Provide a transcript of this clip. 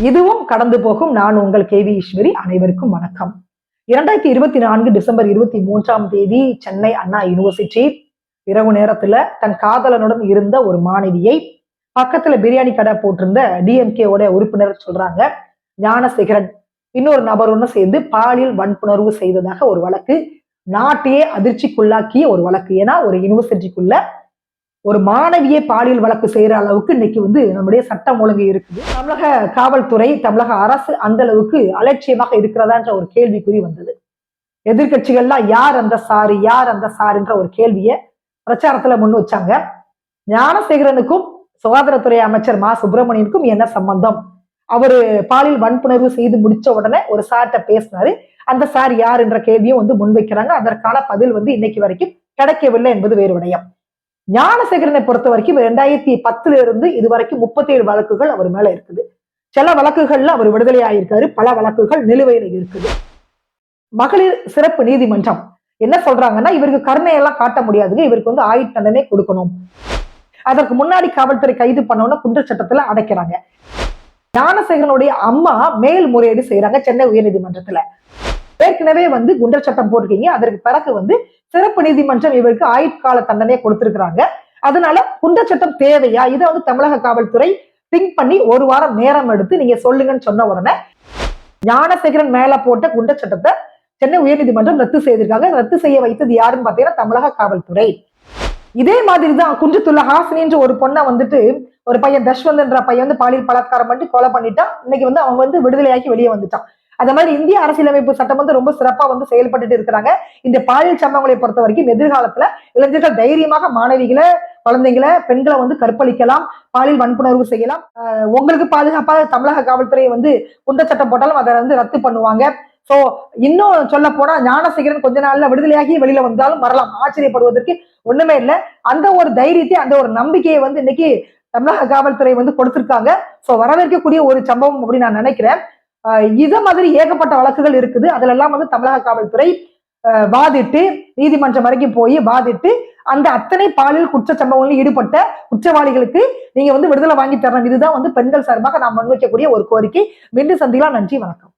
இதுவும் கடந்து போகும். நான் உங்கள் கேவி ஈஸ்வரி. அனைவருக்கும் வணக்கம். 2024 டிசம்பர் 23 சென்னை அண்ணா யூனிவர்சிட்டி இரவு நேரத்துல தன் காதலனுடன் இருந்த ஒரு மாணவியை பக்கத்துல பிரியாணி கடை போட்டிருந்த டிஎம்கேவோட உறுப்பினர் சொல்றாங்க, ஞானசேகரன் இன்னொரு நபருடன் சேர்ந்து பாலியல் வன்புணர்வு செய்ததாக ஒரு வழக்கு, நாட்டையே அதிர்ச்சிக்குள்ளாக்கிய ஒரு வழக்கு. ஏன்னா ஒரு யூனிவர்சிட்டிக்குள்ள ஒரு மாணவியை பாலியல் வழக்கு செய்யற அளவுக்கு இன்னைக்கு நம்முடைய சட்டம் ஒழுங்கு இருக்குது. தமிழக காவல்துறை, தமிழக அரசு அந்த அளவுக்கு அலட்சியமாக இருக்கிறதான்ற ஒரு கேள்விக்குறி வந்தது. எதிர்கட்சிகள்லாம் யார் அந்த சாருன்ற ஒரு கேள்வியை பிரச்சாரத்துல முன் வச்சாங்க. ஞானசேகரனுக்கும் சுகாதாரத்துறை அமைச்சர் மா சுப்பிரமணியனுக்கும் என்ன சம்பந்தம்? அவரு பாலியல் வன்புணர்வு செய்து முடிச்ச உடனே ஒரு சார்ட்ட பேசினாரு. அந்த சார் யார் என்ற கேள்வியும் முன்வைக்கிறாங்க. அதற்கான பதில் இன்னைக்கு வரைக்கும் கிடைக்கவில்லை என்பது வேறு விடயம். ஞானசேகரனை பொறுத்த வரைக்கும் 2010 இருந்து இதுவரைக்கும் 37 வழக்குகள் அவர் மேல இருக்குது. சில வழக்குகள்ல அவர் விடுதலை ஆயிருக்காரு, பல வழக்குகள் நிலுவையில் இருக்குது. மகளிர் சிறப்பு நீதிமன்றம் என்ன சொல்றாங்கன்னா, இவருக்கு கருணையெல்லாம் காட்ட முடியாதுங்க, இவருக்கு ஆயுள் தண்டனை கொடுக்கணும். அதற்கு முன்னாடி காவல்துறை கைது பண்ணோன்னு குற்றச்சட்டத்துல அடைக்கிறாங்க. ஞானசேகரனுடைய அம்மா மேல்முறையீடு செய்யறாங்க சென்னை உயர்நீதிமன்றத்துல. ஏற்கனவே குண்டர் சட்டம் போட்டிருக்கீங்க, அதற்கு பிறகு சிறப்பு நீதிமன்றம் இவருக்கு ஆயுட்கால தண்டனையை கொடுத்திருக்கிறாங்க. அதனால குண்டர் சட்டம் தேவையா? இதை தமிழக காவல்துறை திங்க் பண்ணி ஒரு வாரம் நேரம் எடுத்து நீங்க சொல்லுங்கன்னு சொன்ன உடனே ஞானசேகரன் மேல போட்ட குண்டர் சட்டத்தை சென்னை உயர்நீதிமன்றம் ரத்து செய்திருக்காங்க. ரத்து செய்ய வைத்தது யாருன்னு பாத்தீங்கன்னா தமிழக காவல்துறை. இதே மாதிரிதான் குன்றத்துள்ள ஹாசினின்ற ஒரு பொண்ணை ஒரு பையன் தஷ்வந்த்ன்ற பையன் பாலியல் பலாத்காரம் பண்ணி கொலை பண்ணிட்டான். இன்னைக்கு அவன் விடுதலையாக்கி வெளியே வந்துட்டான். அதே மாதிரி இந்திய அரசியலமைப்பு சட்டம் ரொம்ப சிறப்பா செயல்பட்டு இருக்கிறாங்க. இந்த பாலியல் சம்பவங்களை பொறுத்த வரைக்கும் எதிர்காலத்துல இளைஞர்கள் தைரியமாக மாணவிகளை, குழந்தைங்களை, பெண்களை கற்பழிக்கலாம், பாலியல் வன்புணர்வு செய்யலாம். உங்களுக்கு பாதுகாப்பாக தமிழக காவல்துறை குண்டர் சட்டம் போட்டாலும் அதை ரத்து பண்ணுவாங்க. சோ இன்னும் சொல்ல போனா ஞானசேகரன் கொஞ்ச நாள்ல விடுதலையாகி வெளியில வந்தாலும் வரலாம், ஆச்சரியப்படுவதற்கு ஒண்ணுமே இல்லை. அந்த ஒரு தைரியத்தை, அந்த ஒரு நம்பிக்கையை இன்னைக்கு தமிழக காவல்துறை கொடுத்திருக்காங்க. சோ வரவேற்கக்கூடிய ஒரு சம்பவம் அப்படின்னு நான் நினைக்கிறேன். இத மாதிரி ஏகப்பட்ட வழக்குகள் இருக்குது. அதுல எல்லாம் தமிழக காவல்துறை வாதிட்டு நீதிமன்றம் வரைக்கும் போய் வாதிட்டு அந்த அத்தனை பாலியல் குற்ற சம்பவங்களில் ஈடுபட்ட குற்றவாளிகளுக்கு நீங்க விடுதலை வாங்கி தரணும். இதுதான் பெண்கள் சார்பாக நாம் முன்வைக்கக்கூடிய ஒரு கோரிக்கை. மீண்டும் சந்திக்கலாம். நன்றி, வணக்கம்.